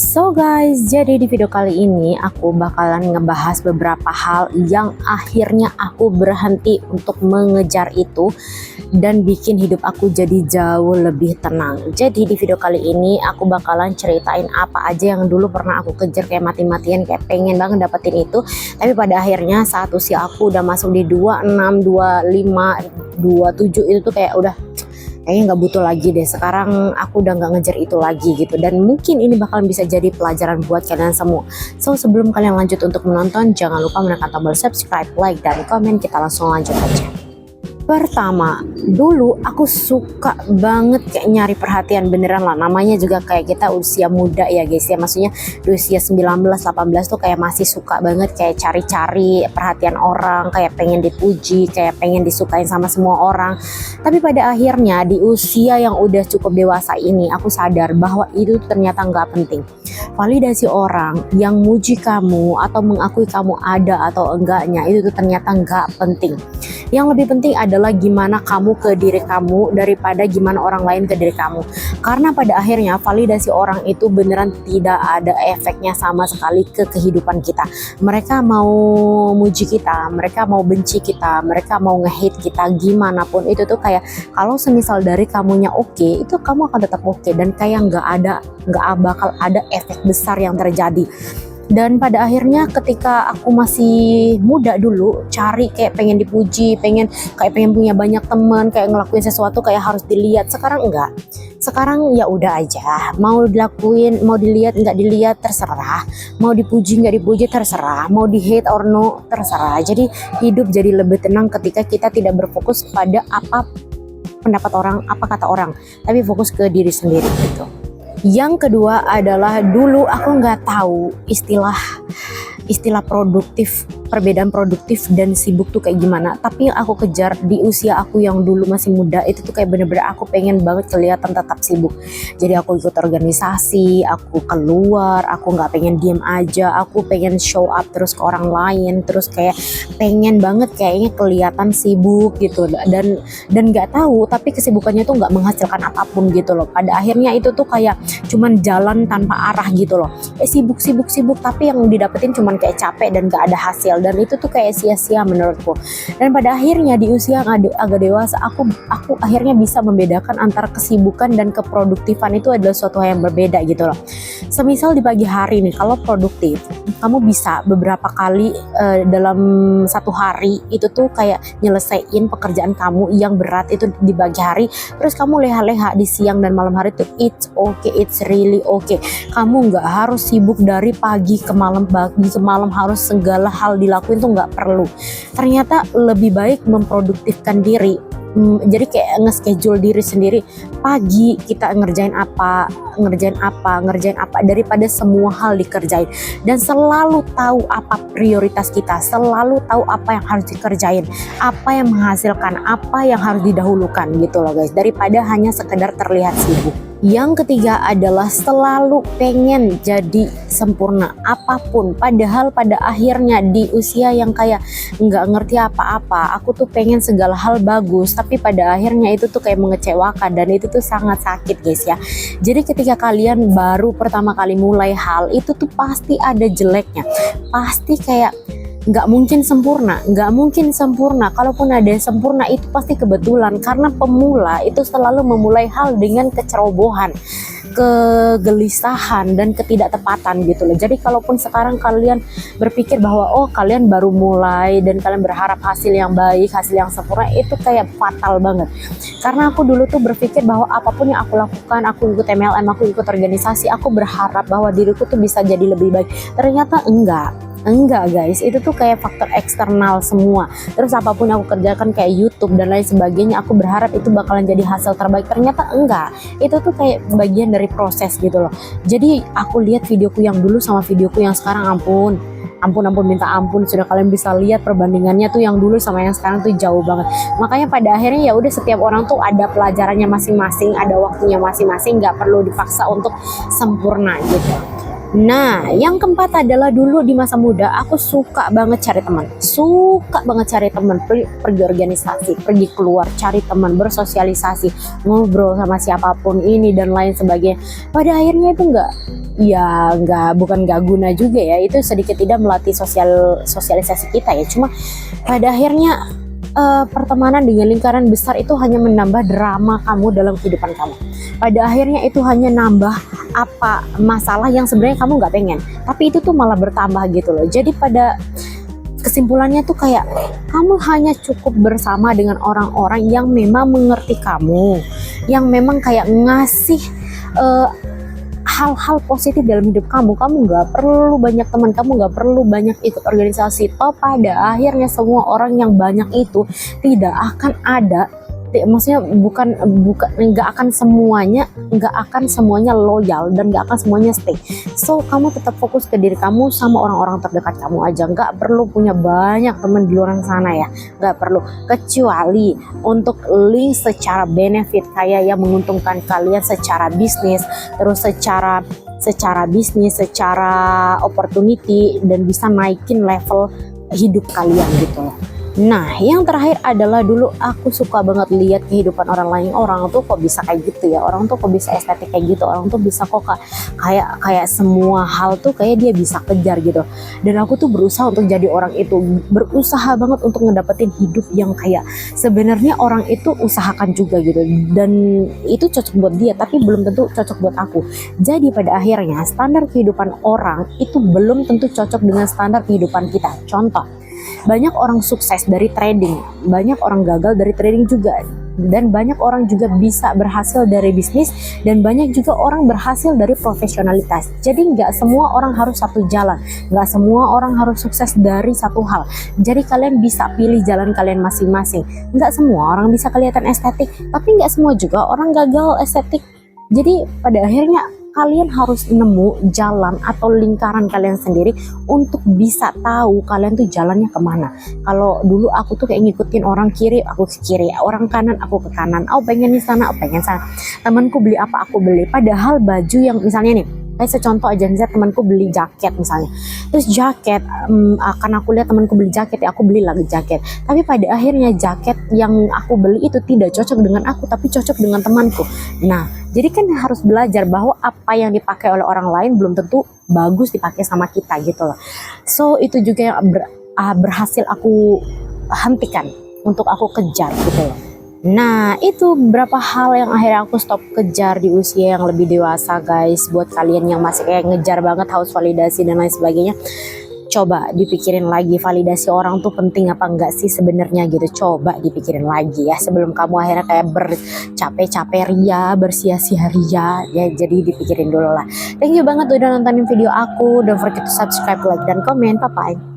So guys, jadi di video kali ini aku bakalan ngebahas beberapa hal yang akhirnya aku berhenti untuk mengejar itu dan bikin hidup aku jadi jauh lebih tenang. Jadi di video kali ini aku bakalan ceritain apa aja yang dulu pernah aku kejar kayak mati-matian, kayak pengen banget dapetin itu, tapi pada akhirnya saat usia aku udah masuk di 26, 25, 27 itu tuh kayak udah kayaknya nggak butuh lagi deh. Sekarang aku udah nggak ngejar itu lagi gitu, dan mungkin ini bakalan bisa jadi pelajaran buat kalian semua. So sebelum kalian lanjut untuk menonton, jangan lupa menekan tombol subscribe, like, dan komen. Kita langsung lanjut aja. Pertama, dulu aku suka banget kayak nyari perhatian beneran lah. Namanya juga kayak kita usia muda ya guys ya. Maksudnya di usia 19-18 tuh kayak masih suka banget kayak cari-cari perhatian orang, kayak pengen dipuji, kayak pengen disukain sama semua orang. Tapi pada akhirnya di usia yang udah cukup dewasa ini, aku sadar bahwa itu ternyata nggak penting. Validasi orang yang muji kamu atau mengakui kamu ada atau enggaknya itu tuh ternyata nggak penting. Yang lebih penting adalah gimana kamu ke diri kamu daripada gimana orang lain ke diri kamu. Karena pada akhirnya validasi orang itu beneran tidak ada efeknya sama sekali ke kehidupan kita. Mereka mau muji kita, mereka mau benci kita, mereka mau nge-hate kita, gimana pun itu tuh kayak kalau semisal dari kamunya oke, itu kamu akan tetap oke, dan kayak nggak bakal ada efek besar yang terjadi. Dan pada akhirnya ketika aku masih muda dulu, cari kayak pengen dipuji, pengen punya banyak teman, kayak ngelakuin sesuatu kayak harus dilihat. Sekarang enggak. Sekarang ya udah aja, mau dilakuin, mau dilihat nggak dilihat terserah, mau dipuji nggak dipuji terserah, mau di hate or no terserah. Jadi hidup jadi lebih tenang ketika kita tidak berfokus pada apa pendapat orang, apa kata orang, tapi fokus ke diri sendiri gitu. Yang kedua adalah dulu aku nggak tahu istilah produktif, perbedaan produktif dan sibuk tuh kayak gimana. Tapi yang aku kejar di usia aku yang dulu masih muda itu tuh kayak bener-bener aku pengen banget kelihatan tetap sibuk. Jadi aku ikut organisasi, aku keluar, aku nggak pengen diem aja, aku pengen show up terus ke orang lain, terus kayak pengen banget kayaknya kelihatan sibuk gitu. Dan nggak tahu, tapi kesibukannya tuh nggak menghasilkan apapun gitu loh. Pada akhirnya itu tuh kayak cuman jalan tanpa arah gitu loh. Sibuk tapi yang didapetin cuman kayak capek dan gak ada hasil, dan itu tuh kayak sia-sia menurutku. Dan pada akhirnya di usia yang agak dewasa aku akhirnya bisa membedakan antara kesibukan dan keproduktifan itu adalah suatu hal yang berbeda gitu loh. Semisal di pagi hari nih, kalau produktif kamu bisa beberapa kali dalam satu hari itu tuh kayak nyelesain pekerjaan kamu yang berat itu di pagi hari, terus kamu leha-leha di siang dan malam hari tuh it's okay, it's really okay. Kamu nggak harus sibuk dari pagi ke malam harus segala hal dilakuin tuh nggak perlu. Ternyata lebih baik memproduktifkan diri. Jadi kayak nge-schedule diri sendiri, pagi kita ngerjain apa daripada semua hal dikerjain, dan selalu tahu apa prioritas kita, selalu tahu apa yang harus dikerjain, apa yang menghasilkan, apa yang harus didahulukan gitu loh guys, daripada hanya sekedar terlihat sibuk. Yang ketiga adalah selalu pengen jadi sempurna apapun, padahal pada akhirnya di usia yang kayak nggak ngerti apa-apa, aku tuh pengen segala hal bagus, tapi pada akhirnya itu tuh kayak mengecewakan, dan itu tuh sangat sakit guys ya. Jadi ketika kalian baru pertama kali mulai hal itu tuh pasti ada jeleknya, pasti kayak nggak mungkin sempurna. Kalaupun ada yang sempurna itu pasti kebetulan, karena pemula itu selalu memulai hal dengan kecerobohan, kegelisahan, dan ketidaktepatan gitu loh. Jadi kalaupun sekarang kalian berpikir bahwa kalian baru mulai dan kalian berharap hasil yang baik, hasil yang sempurna, itu kayak fatal banget. Karena aku dulu tuh berpikir bahwa apapun yang aku lakukan, aku ikut MLM, aku ikut organisasi, aku berharap bahwa diriku tuh bisa jadi lebih baik. Ternyata enggak guys, itu tuh kayak faktor eksternal semua. Terus apapun yang aku kerjakan kayak YouTube dan lain sebagainya, aku berharap itu bakalan jadi hasil terbaik. Ternyata enggak, itu tuh kayak bagian dari proses gitu loh. Jadi aku lihat videoku yang dulu sama videoku yang sekarang, ampun minta ampun. Sudah kalian bisa lihat perbandingannya tuh yang dulu sama yang sekarang tuh jauh banget. Makanya pada akhirnya ya udah, setiap orang tuh ada pelajarannya masing-masing, ada waktunya masing-masing, nggak perlu dipaksa untuk sempurna gitu. Nah, yang keempat adalah dulu di masa muda aku suka banget cari teman, pergi organisasi, pergi keluar, cari teman, bersosialisasi, ngobrol sama siapapun ini dan lain sebagainya. Pada akhirnya itu ya bukan nggak guna juga ya, itu sedikit tidak melatih sosialisasi kita ya. Cuma pada akhirnya pertemanan dengan lingkaran besar itu hanya menambah drama kamu dalam kehidupan kamu. Pada akhirnya itu hanya nambah apa masalah yang sebenarnya kamu nggak pengen, tapi itu tuh malah bertambah gitu loh. Jadi pada kesimpulannya tuh kayak kamu hanya cukup bersama dengan orang-orang yang memang mengerti kamu, yang memang kayak ngasih hal-hal positif dalam hidup kamu. Kamu nggak perlu banyak teman, kamu nggak perlu banyak ikut organisasi. Toh pada akhirnya semua orang yang banyak itu tidak akan ada, maksudnya bukan nggak akan semuanya loyal dan nggak akan semuanya stay. So kamu tetap fokus ke diri kamu sama orang-orang terdekat kamu aja. Nggak perlu punya banyak teman di luar sana ya, nggak perlu, kecuali untuk link secara benefit kayak yang menguntungkan kalian secara bisnis, terus secara bisnis, secara opportunity, dan bisa naikin level hidup kalian gitu loh. Nah, yang terakhir adalah dulu aku suka banget lihat kehidupan orang lain. Orang tuh kok bisa kayak gitu ya, orang tuh kok bisa estetik kayak gitu, orang tuh bisa kok kayak semua hal tuh kayak dia bisa kejar gitu. Dan aku tuh berusaha untuk jadi orang itu, berusaha banget untuk ngedapetin hidup yang kayak sebenarnya orang itu usahakan juga gitu. Dan itu cocok buat dia, tapi belum tentu cocok buat aku. Jadi pada akhirnya standar kehidupan orang itu belum tentu cocok dengan standar kehidupan kita. Contoh, banyak orang sukses dari trading, banyak orang gagal dari trading juga, dan banyak orang juga bisa berhasil dari bisnis, dan banyak juga orang berhasil dari profesionalitas. Jadi nggak semua orang harus satu jalan, nggak semua orang harus sukses dari satu hal. Jadi kalian bisa pilih jalan kalian masing-masing. Nggak semua orang bisa kelihatan estetik, tapi nggak semua juga orang gagal estetik. Jadi pada akhirnya kalian harus nemu jalan atau lingkaran kalian sendiri untuk bisa tahu kalian tuh jalannya kemana. Kalau dulu aku tuh kayak ngikutin orang kiri, aku ke kiri, orang kanan, aku ke kanan. Oh pengen di sana, oh pengen sana. Temanku beli apa, aku beli. Padahal baju yang misalnya nih, kayak secontoh aja, misalnya temanku beli jaket misalnya, terus jaket akan aku lihat temanku beli jaket ya, aku beli lagi jaket. Tapi pada akhirnya jaket yang aku beli itu tidak cocok dengan aku, tapi cocok dengan temanku. Nah, jadi kan harus belajar bahwa apa yang dipakai oleh orang lain belum tentu bagus dipakai sama kita gitu loh. So itu juga yang berhasil aku hentikan untuk aku kejar gitu loh. Nah, itu beberapa hal yang akhirnya aku stop kejar di usia yang lebih dewasa guys. Buat kalian yang masih kayak ngejar banget haus validasi dan lain sebagainya, coba dipikirin lagi, validasi orang tuh penting apa enggak sih sebenarnya gitu. Coba dipikirin lagi ya sebelum kamu akhirnya kayak bercapek-capek ria, bersia-sia ria ya. Jadi dipikirin dulu lah. Thank you banget udah nontonin video aku. Don't forget to subscribe, like, dan komen. Bye bye.